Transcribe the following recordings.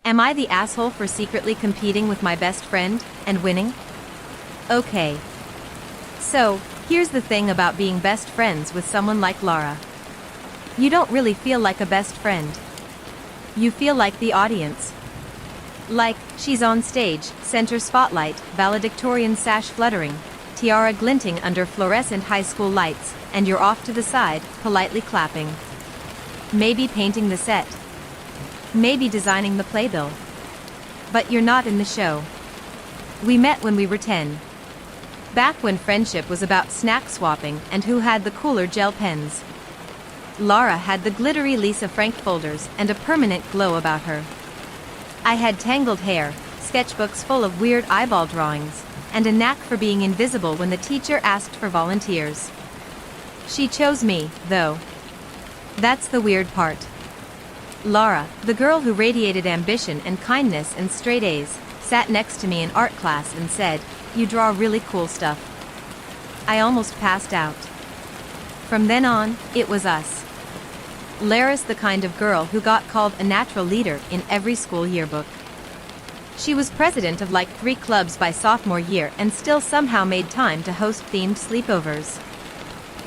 Am I the asshole for secretly competing with my best friend and winning? Okay. So, here's the thing about being best friends with someone like Lara. You don't really feel like a best friend. You feel like the audience. Like, she's on stage, center spotlight, valedictorian sash fluttering, tiara glinting under fluorescent high school lights, and you're off to the side, politely clapping. Maybe painting the set. Maybe designing the playbill. But you're not in the show. We met when we were 10. Back when friendship was about snack swapping and who had the cooler gel pens. Lara had the glittery Lisa Frank folders and a permanent glow about her. I had tangled hair, sketchbooks full of weird eyeball drawings, and a knack for being invisible when the teacher asked for volunteers. She chose me, though. That's the weird part. Lara, the girl who radiated ambition and kindness and straight A's, sat next to me in art class and said, "You draw really cool stuff." I almost passed out. From then on, it was us. Lara's the kind of girl who got called a natural leader in every school yearbook. She was president of like 3 clubs by sophomore year and still somehow made time to host themed sleepovers.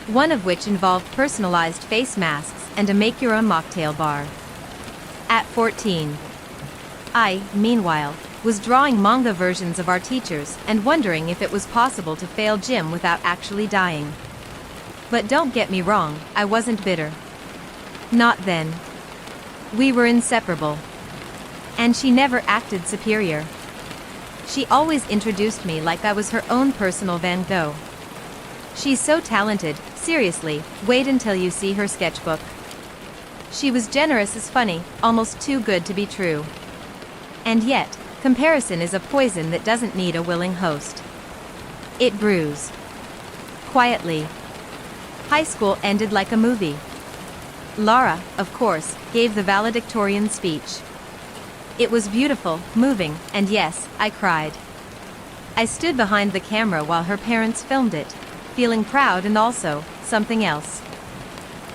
One of which involved personalized face masks and a make-your-own mocktail bar. At 14. I, meanwhile, was drawing manga versions of our teachers and wondering if it was possible to fail gym without actually dying. But don't get me wrong, I wasn't bitter. Not then. We were inseparable. And she never acted superior. She always introduced me like I was her own personal Van Gogh. She's so talented, seriously, wait until you see her sketchbook. She was generous as funny, almost too good to be true. And yet, comparison is a poison that doesn't need a willing host. It brews. Quietly. High school ended like a movie. Lara, of course, gave the valedictorian speech. It was beautiful, moving, and yes, I cried. I stood behind the camera while her parents filmed it, feeling proud and also, something else.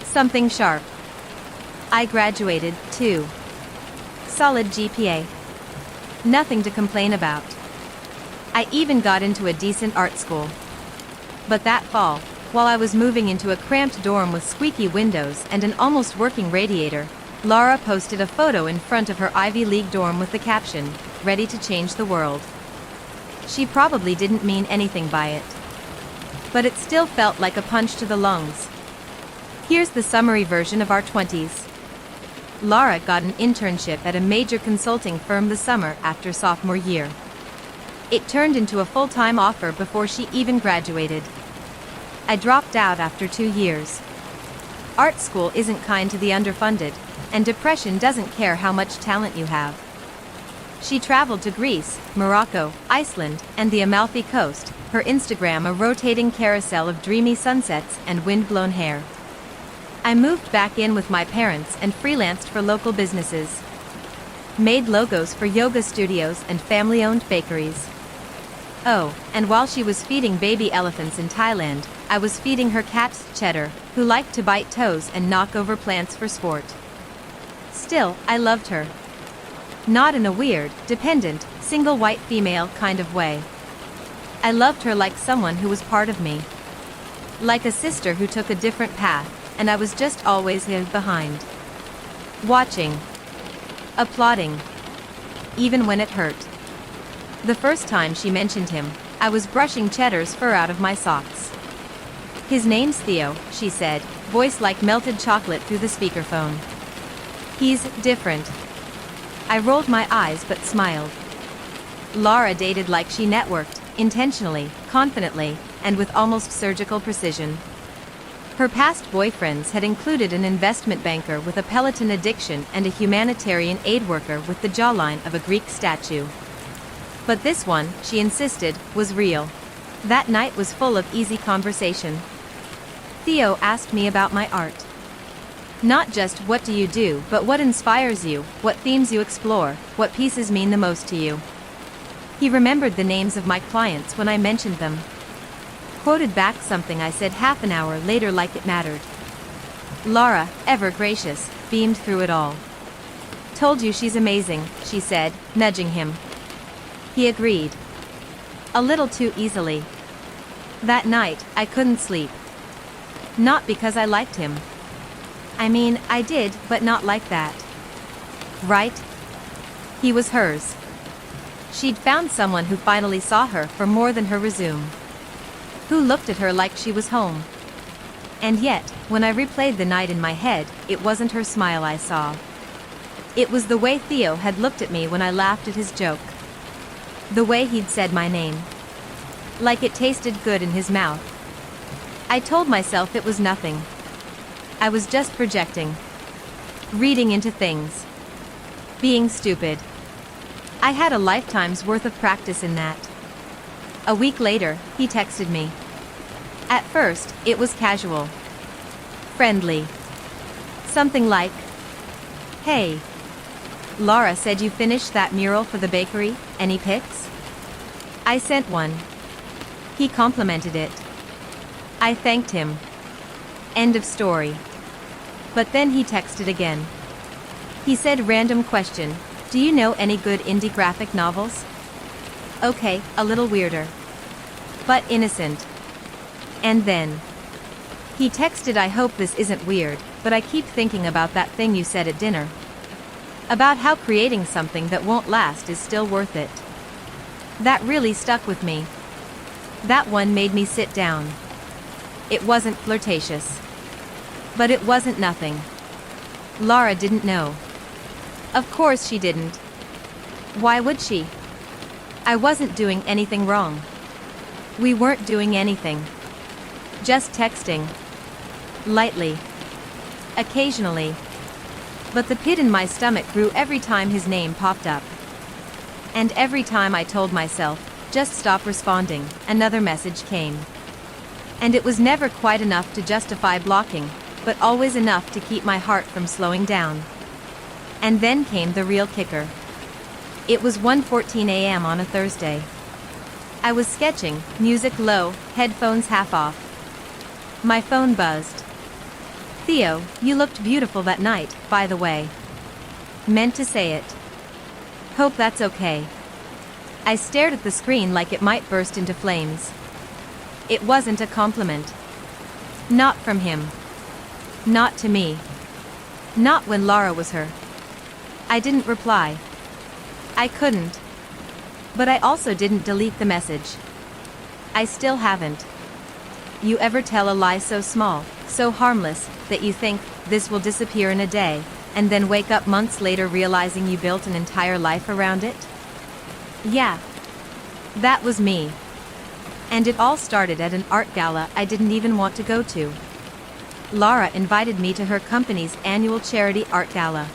Something sharp. I graduated, too. Solid GPA. Nothing to complain about. I even got into a decent art school. But that fall, while I was moving into a cramped dorm with squeaky windows and an almost working radiator, Lara posted a photo in front of her Ivy League dorm with the caption, "Ready to change the world." She probably didn't mean anything by it. But it still felt like a punch to the lungs. Here's the summary version of our 20s. Lara got an internship at a major consulting firm the summer after sophomore year. It turned into a full-time offer before she even graduated. I dropped out after 2 years. Art school isn't kind to the underfunded, and depression doesn't care how much talent you have. She traveled to Greece, Morocco, Iceland, and the Amalfi Coast, her Instagram a rotating carousel of dreamy sunsets and wind-blown hair. I moved back in with my parents and freelanced for local businesses. Made logos for yoga studios and family-owned bakeries. Oh, and while she was feeding baby elephants in Thailand, I was feeding her cats Cheddar, who liked to bite toes and knock over plants for sport. Still, I loved her. Not in a weird, dependent, single white female kind of way. I loved her like someone who was part of me. Like a sister who took a different path, and I was just always behind. Watching. Applauding. Even when it hurt. The first time she mentioned him, I was brushing Cheddar's fur out of my socks. "His name's Theo," she said, voice like melted chocolate through the speakerphone. "He's different." I rolled my eyes but smiled. Lara dated like she networked, intentionally, confidently, and with almost surgical precision. Her past boyfriends had included an investment banker with a Peloton addiction and a humanitarian aid worker with the jawline of a Greek statue. But this one, she insisted, was real. That night was full of easy conversation. Theo asked me about my art. Not just what do you do, but what inspires you, what themes you explore, what pieces mean the most to you. He remembered the names of my clients when I mentioned them. Quoted back something I said half an hour later like it mattered. Lara, ever gracious, beamed through it all. told you she's amazing, she said, nudging him. He agreed. A little too easily. That night, I couldn't sleep. Not because I liked him. I mean, I did, but not like that. Right? He was hers. She'd found someone who finally saw her for more than her resume. Who looked at her like she was home. And yet, when I replayed the night in my head, it wasn't her smile I saw. It was the way Theo had looked at me when I laughed at his joke. The way he'd said my name. Like it tasted good in his mouth. I told myself it was nothing. I was just projecting. Reading into things. Being stupid. I had a lifetime's worth of practice in that. A week later, he texted me. At first, it was casual. Friendly. Something like, "Hey. Laura said you finished that mural for the bakery, any pics?" I sent one. He complimented it. I thanked him. End of story. But then he texted again. He said, "Random question. Do you know any good indie graphic novels?" Okay, a little weirder. But innocent. And then he texted, "I hope this isn't weird, but I keep thinking about that thing you said at dinner. About how creating something that won't last is still worth it." That really stuck with me. That one made me sit down. It wasn't flirtatious. But it wasn't nothing. Laura didn't know. Of course she didn't. Why would she? I wasn't doing anything wrong. We weren't doing anything. Just texting. Lightly. Occasionally. But the pit in my stomach grew every time his name popped up. And every time I told myself, just stop responding, another message came. And it was never quite enough to justify blocking, but always enough to keep my heart from slowing down. And then came the real kicker. It was 1:14 a.m. on a Thursday. I was sketching, music low, headphones half off. My phone buzzed. "Theo, you looked beautiful that night, by the way." Meant to say it. Hope that's okay. I stared at the screen like it might burst into flames. It wasn't a compliment. Not from him. Not to me. Not when Laura was her. I didn't reply. I couldn't. But I also didn't delete the message. I still haven't. You ever tell a lie so small, so harmless, that you think, this will disappear in a day, and then wake up months later realizing you built an entire life around it? Yeah. That was me. And it all started at an art gala I didn't even want to go to. Laura invited me to her company's annual charity art gala.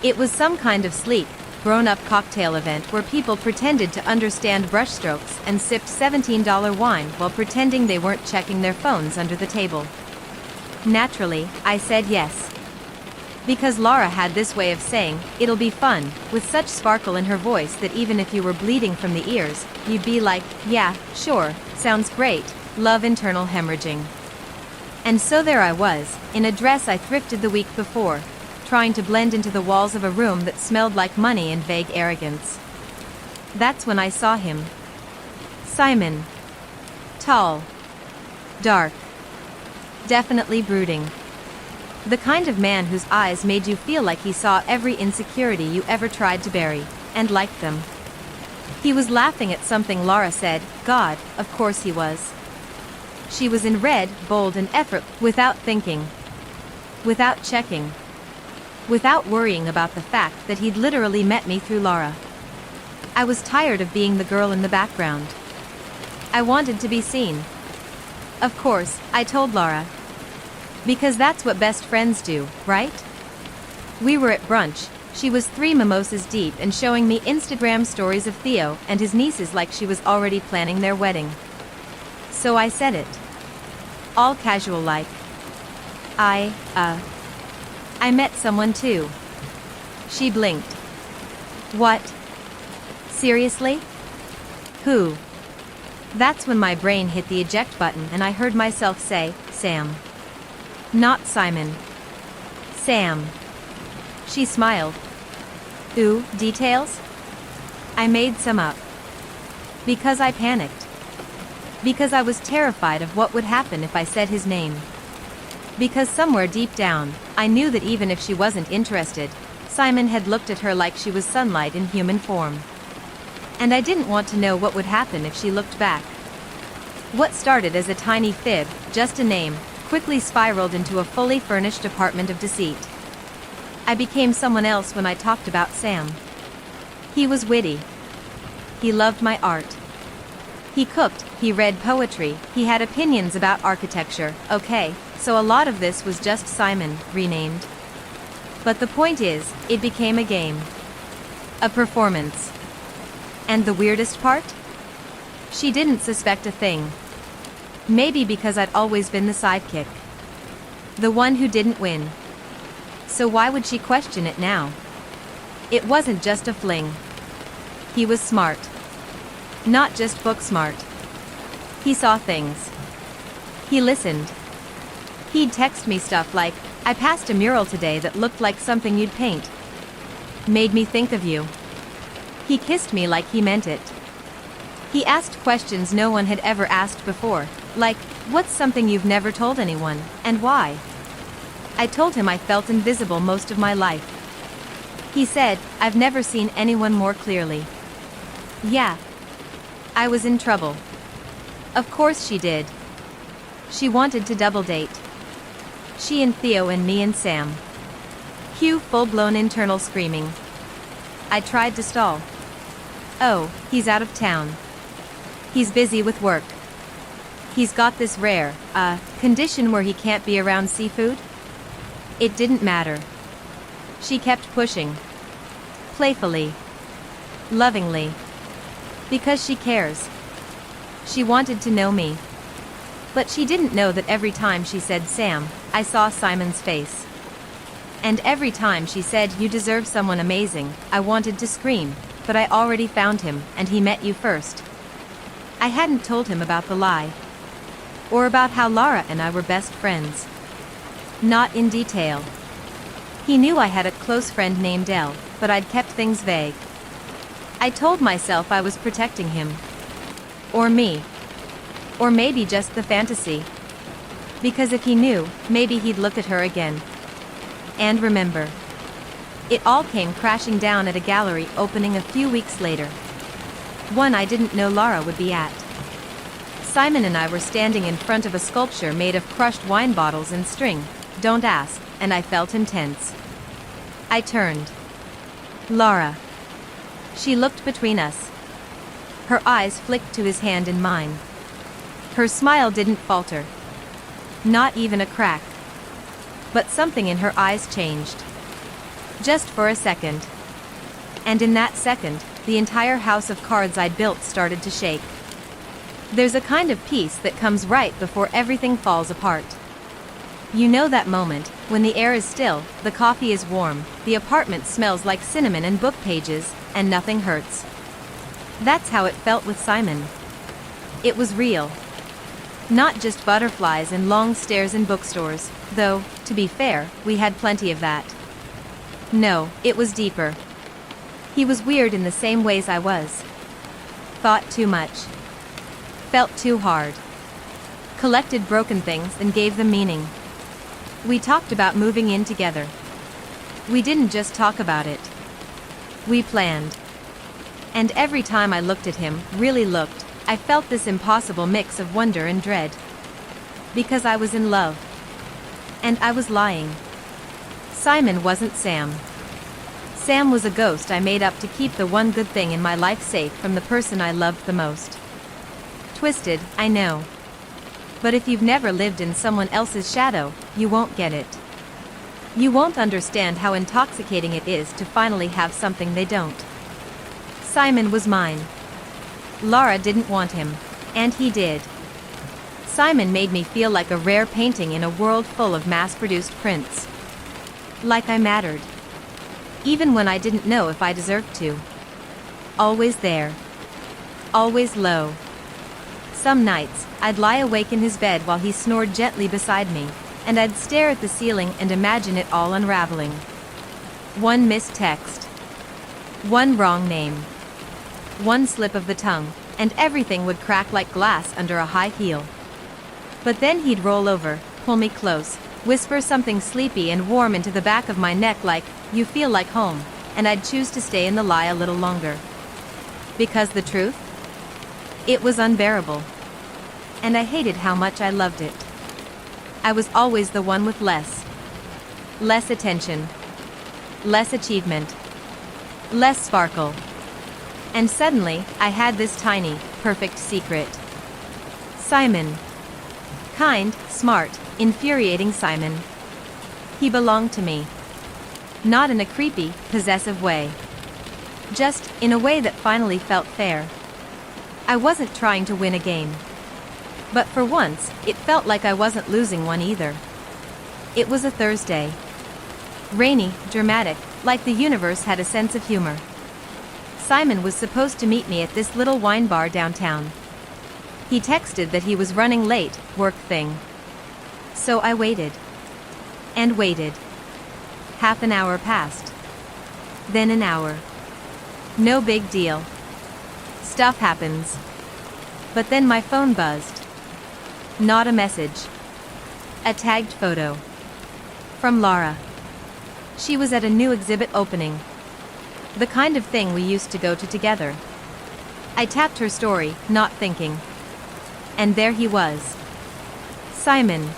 It was some kind of sleek, grown-up cocktail event where people pretended to understand brushstrokes and sipped $17 wine while pretending they weren't checking their phones under the table. Naturally, I said yes. Because Laura had this way of saying, "It'll be fun," with such sparkle in her voice that even if you were bleeding from the ears, you'd be like, "Yeah, sure, sounds great, love internal hemorrhaging." And so there I was, in a dress I thrifted the week before, trying to blend into the walls of a room that smelled like money and vague arrogance. That's when I saw him. Simon. Tall. Dark. Definitely brooding. The kind of man whose eyes made you feel like he saw every insecurity you ever tried to bury, and liked them. He was laughing at something Laura said. God, of course he was. She was in red, bold and effort, without thinking. Without checking. Without worrying about the fact that he'd literally met me through Laura. I was tired of being the girl in the background. I wanted to be seen. Of course, I told Laura. Because that's what best friends do, right? We were at brunch. She was 3 mimosas deep and showing me Instagram stories of Theo and his nieces like she was already planning their wedding. So I said it. All casual like. I met someone too. She blinked. What? Seriously? Who? That's when my brain hit the eject button and I heard myself say, Sam. Not Simon. Sam. She smiled. Ooh, details? I made some up. Because I panicked. Because I was terrified of what would happen if I said his name. Because somewhere deep down, I knew that even if she wasn't interested, Simon had looked at her like she was sunlight in human form. And I didn't want to know what would happen if she looked back. What started as a tiny fib, just a name, quickly spiraled into a fully furnished apartment of deceit. I became someone else when I talked about Sam. He was witty. He loved my art. He cooked, he read poetry, he had opinions about architecture. Okay, so a lot of this was just Simon, renamed. But the point is, it became a game. A performance. And the weirdest part? She didn't suspect a thing. Maybe because I'd always been the sidekick. The one who didn't win. So why would she question it now? It wasn't just a fling. He was smart. Not just book smart. He saw things. He listened. He'd text me stuff like, "I passed a mural today that looked like something you'd paint. Made me think of you." He kissed me like he meant it. He asked questions no one had ever asked before, like, "What's something you've never told anyone, and why?" I told him I felt invisible most of my life. He said, "I've never seen anyone more clearly." Yeah. I was in trouble. Of course she did. She wanted to double date. She and Theo and me and Sam. Cue full-blown internal screaming. I tried to stall. Oh, he's out of town. He's busy with work. He's got this rare, condition where he can't be around seafood. It didn't matter. She kept pushing. Playfully. Lovingly. Because she cares. She wanted to know me. But she didn't know that every time she said Sam, I saw Simon's face. And every time she said you deserve someone amazing, I wanted to scream, but I already found him, and he met you first. I hadn't told him about the lie. Or about how Lara and I were best friends. Not in detail. He knew I had a close friend named Elle, but I'd kept things vague. I told myself I was protecting him. Or me. Or maybe just the fantasy. Because if he knew, maybe he'd look at her again. And remember. It all came crashing down at a gallery opening a few weeks later. One I didn't know Lara would be at. Simon and I were standing in front of a sculpture made of crushed wine bottles and string, don't ask, and I felt intense. I turned. Lara. She looked between us. Her eyes flicked to his hand in mine. Her smile didn't falter. Not even a crack. But something in her eyes changed. Just for a second. And in that second, the entire house of cards I'd built started to shake. There's a kind of peace that comes right before everything falls apart. You know that moment, when the air is still, the coffee is warm, the apartment smells like cinnamon and book pages, and nothing hurts. That's how it felt with Simon. It was real. Not just butterflies and long stares in bookstores, though, to be fair, we had plenty of that. No, it was deeper. He was weird in the same ways I was. Thought too much. Felt too hard. Collected broken things and gave them meaning. We talked about moving in together. We didn't just talk about it. We planned. And every time I looked at him, really looked, I felt this impossible mix of wonder and dread. Because I was in love. And I was lying. Simon wasn't Sam. Sam was a ghost I made up to keep the one good thing in my life safe from the person I loved the most. Twisted, I know. But if you've never lived in someone else's shadow, you won't get it. You won't understand how intoxicating it is to finally have something they don't. Simon was mine. Lara didn't want him. And he did. Simon made me feel like a rare painting in a world full of mass-produced prints. Like I mattered. Even when I didn't know if I deserved to. Always there. Always low. Some nights, I'd lie awake in his bed while he snored gently beside me, and I'd stare at the ceiling and imagine it all unraveling. One missed text. One wrong name. One slip of the tongue, and everything would crack like glass under a high heel. But then he'd roll over, pull me close, whisper something sleepy and warm into the back of my neck like, "You feel like home," and I'd choose to stay in the lie a little longer. Because the truth? It was unbearable. And I hated how much I loved it. I was always the one with less. Less attention. Less achievement. Less sparkle. And suddenly, I had this tiny, perfect secret. Simon. Kind, smart, infuriating Simon. He belonged to me. Not in a creepy, possessive way. Just in a way that finally felt fair. I wasn't trying to win a game. But for once, it felt like I wasn't losing one either. It was a Thursday. Rainy, dramatic, like the universe had a sense of humor. Simon was supposed to meet me at this little wine bar downtown. He texted that he was running late, work thing. So I waited. And waited. Half an hour passed. Then an hour. No big deal. Stuff happens. But then my phone buzzed. Not a message. A tagged photo. From Laura. She was at a new exhibit opening. The kind of thing we used to go to together. I tapped her story, not thinking. And there he was. Simon.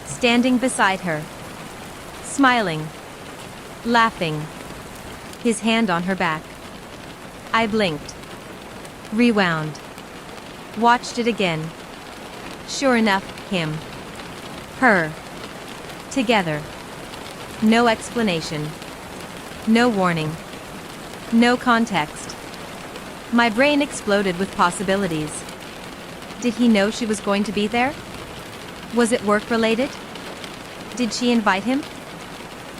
Standing beside her. Smiling. Laughing. His hand on her back. I blinked. Rewound. Watched it again. Sure enough, him. Her. Together. No explanation. No warning. No context. My brain exploded with possibilities. Did he know she was going to be there? Was it work-related? Did she invite him?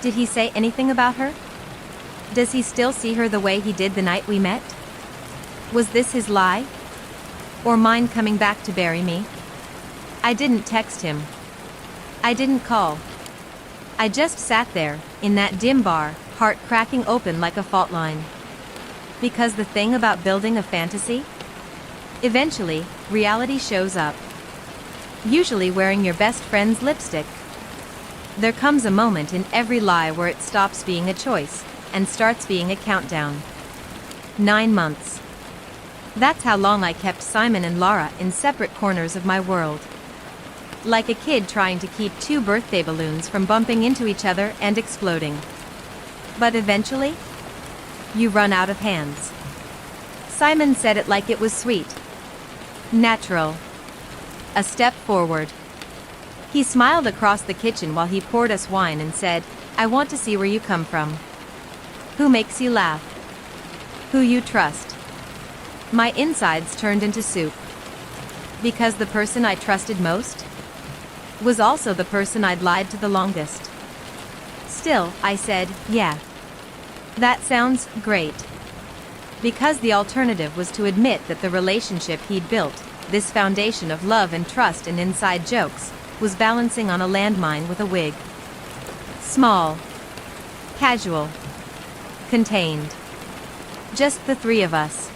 Did he say anything about her? Does he still see her the way he did the night we met? Was this his lie? Or mine coming back to bury me? I didn't text him. I didn't call. I just sat there, in that dim bar, heart cracking open like a fault line. Because the thing about building a fantasy? Eventually, reality shows up. Usually wearing your best friend's lipstick. There comes a moment in every lie where it stops being a choice, and starts being a countdown. 9 months. That's how long I kept Simon and Laura in separate corners of my world. Like a kid trying to keep 2 birthday balloons from bumping into each other and exploding. But eventually, you run out of hands. Simon said it like it was sweet. Natural. A step forward. He smiled across the kitchen while he poured us wine and said, "I want to see where you come from. Who makes you laugh? Who you trust?" My insides turned into soup. Because the person I trusted most was also the person I'd lied to the longest. Still, I said, "Yeah. That sounds great." Because the alternative was to admit that the relationship he'd built, this foundation of love and trust and inside jokes, was balancing on a landmine with a wig. Small. Casual. Contained. Just the 3 of us.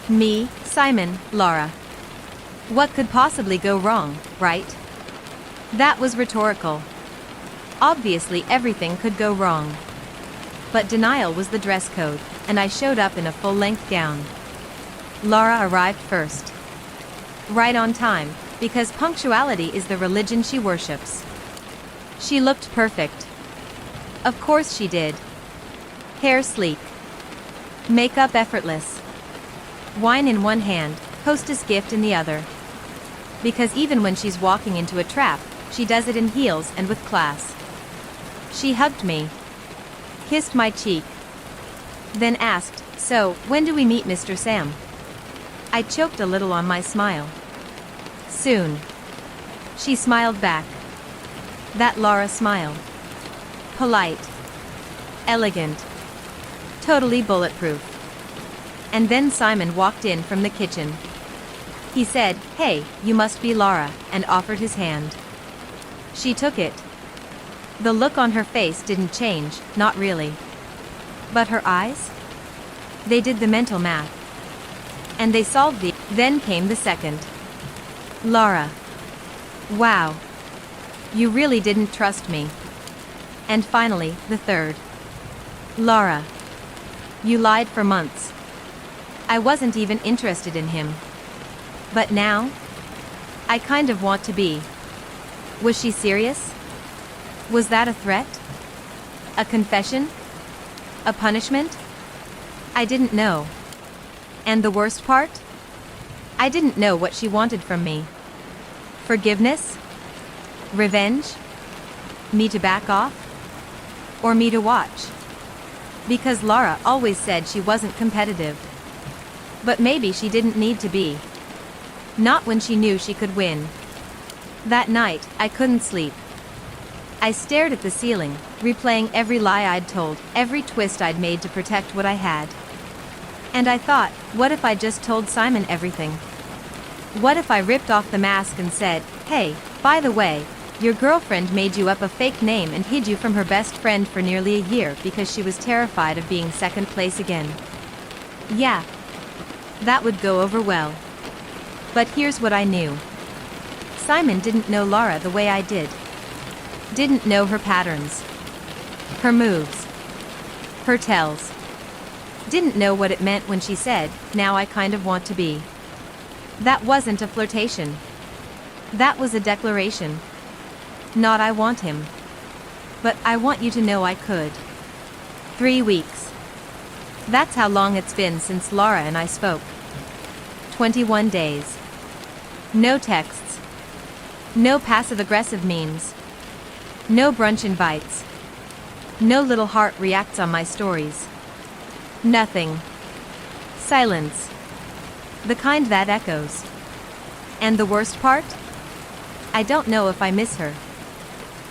Me, Simon, Laura. What could possibly go wrong, right? That was rhetorical. Obviously everything could go wrong. But denial was the dress code, and I showed up in a full-length gown. Laura arrived first. Right on time, because punctuality is the religion she worships. She looked perfect. Of course she did. Hair sleek. Makeup effortless. Wine in one hand, hostess gift in the other. Because even when she's walking into a trap, she does it in heels and with class. She hugged me. Kissed my cheek. Then asked, "So, when do we meet Mr. Sam?" I choked a little on my smile. Soon. She smiled back. That Laura smile. Polite. Elegant. Totally bulletproof. And then Simon walked in from the kitchen. He said, "Hey, you must be Laura," and offered his hand. She took it. The look on her face didn't change, not really. But her eyes? They did the mental math. And they solved the. Then came the second. Laura. Wow. You really didn't trust me. And finally, the third. Laura. You lied for months. I wasn't even interested in him. But now? I kind of want to be. Was she serious? Was that a threat? A confession? A punishment? I didn't know. And the worst part? I didn't know what she wanted from me. Forgiveness? Revenge? Me to back off? Or me to watch? Because Laura always said she wasn't competitive. But maybe she didn't need to be. Not when she knew she could win. That night, I couldn't sleep. I stared at the ceiling, replaying every lie I'd told, every twist I'd made to protect what I had. And I thought, what if I just told Simon everything? What if I ripped off the mask and said, hey, by the way, your girlfriend made you up a fake name and hid you from her best friend for nearly a year because she was terrified of being second place again. Yeah. That would go over well. But here's what I knew. Simon didn't know Laura the way I did. Didn't know her patterns. Her moves. Her tells. Didn't know what it meant when she said, now I kind of want to be. That wasn't a flirtation. That was a declaration. Not I want him. But I want you to know I could. 3 weeks. That's how long it's been since Laura and I spoke. 21 days. No texts. No passive-aggressive memes. No brunch invites. No little heart reacts on my stories. Nothing. Silence. The kind that echoes. And the worst part? I don't know if I miss her.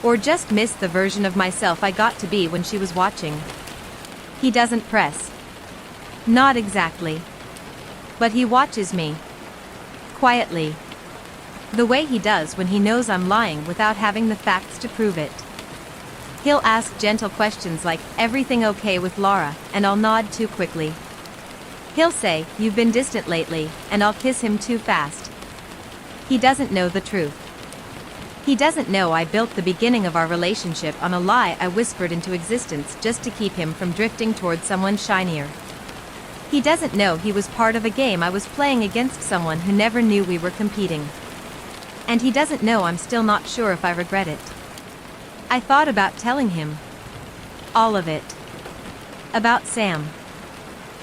Or just miss the version of myself I got to be when she was watching. He doesn't press. Not exactly. But he watches me. Quietly. The way he does when he knows I'm lying without having the facts to prove it. He'll ask gentle questions like, everything okay with Laura, and I'll nod too quickly. He'll say, you've been distant lately, and I'll kiss him too fast. He doesn't know the truth. He doesn't know I built the beginning of our relationship on a lie I whispered into existence just to keep him from drifting towards someone shinier. He doesn't know he was part of a game I was playing against someone who never knew we were competing. And he doesn't know I'm still not sure if I regret it. I thought about telling him. All of it. About Sam.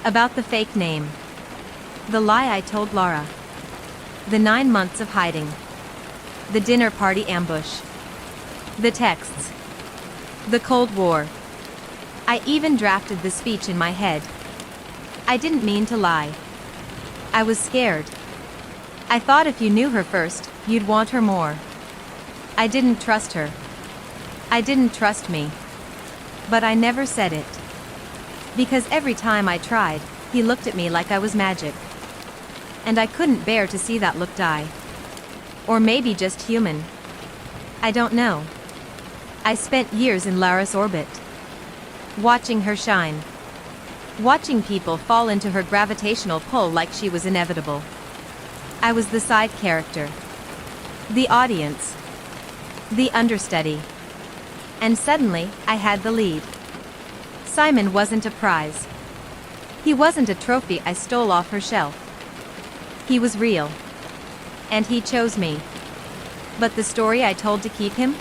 About the fake name. The lie I told Laura. The 9 months of hiding. The dinner party ambush. The texts. The Cold War. I even drafted the speech in my head. I didn't mean to lie. I was scared. I thought if you knew her first, you'd want her more. I didn't trust her. I didn't trust me. But I never said it. Because every time I tried, he looked at me like I was magic. And I couldn't bear to see that look die. Or maybe just human. I don't know. I spent years in Laura's orbit. Watching her shine. Watching people fall into her gravitational pull like she was inevitable. I was the side character. The audience. The understudy. And suddenly, I had the lead. Simon wasn't a prize. He wasn't a trophy I stole off her shelf. He was real. And he chose me. But the story I told to keep him?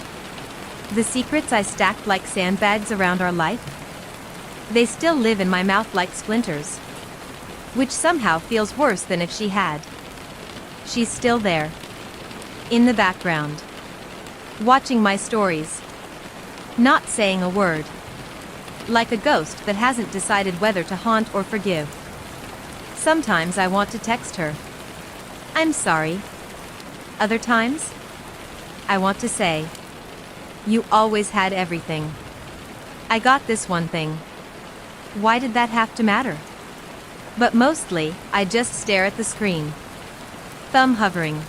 The secrets I stacked like sandbags around our life? They still live in my mouth like splinters. Which somehow feels worse than if she had. She's still there. In the background. Watching my stories. Not saying a word. Like a ghost that hasn't decided whether to haunt or forgive. Sometimes I want to text her. I'm sorry. Other times? I want to say. You always had everything. I got this one thing. Why did that have to matter? But mostly, I just stare at the screen. Thumb hovering.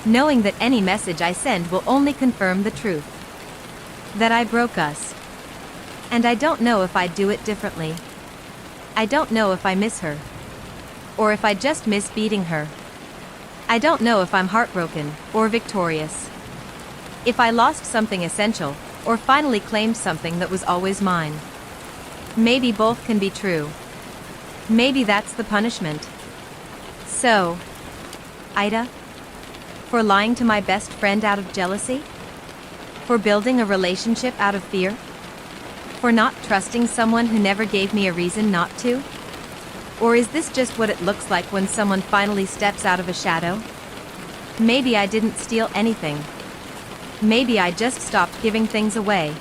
Knowing that any message I send will only confirm the truth. That I broke us. And I don't know if I'd do it differently. I don't know if I miss her. Or if I just miss beating her. I don't know if I'm heartbroken or victorious. If I lost something essential, or finally claimed something that was always mine. Maybe both can be true. Maybe that's the punishment. So, AITA? For lying to my best friend out of jealousy? For building a relationship out of fear? For not trusting someone who never gave me a reason not to? Or is this just what it looks like when someone finally steps out of a shadow? Maybe I didn't steal anything. Maybe I just stopped giving things away.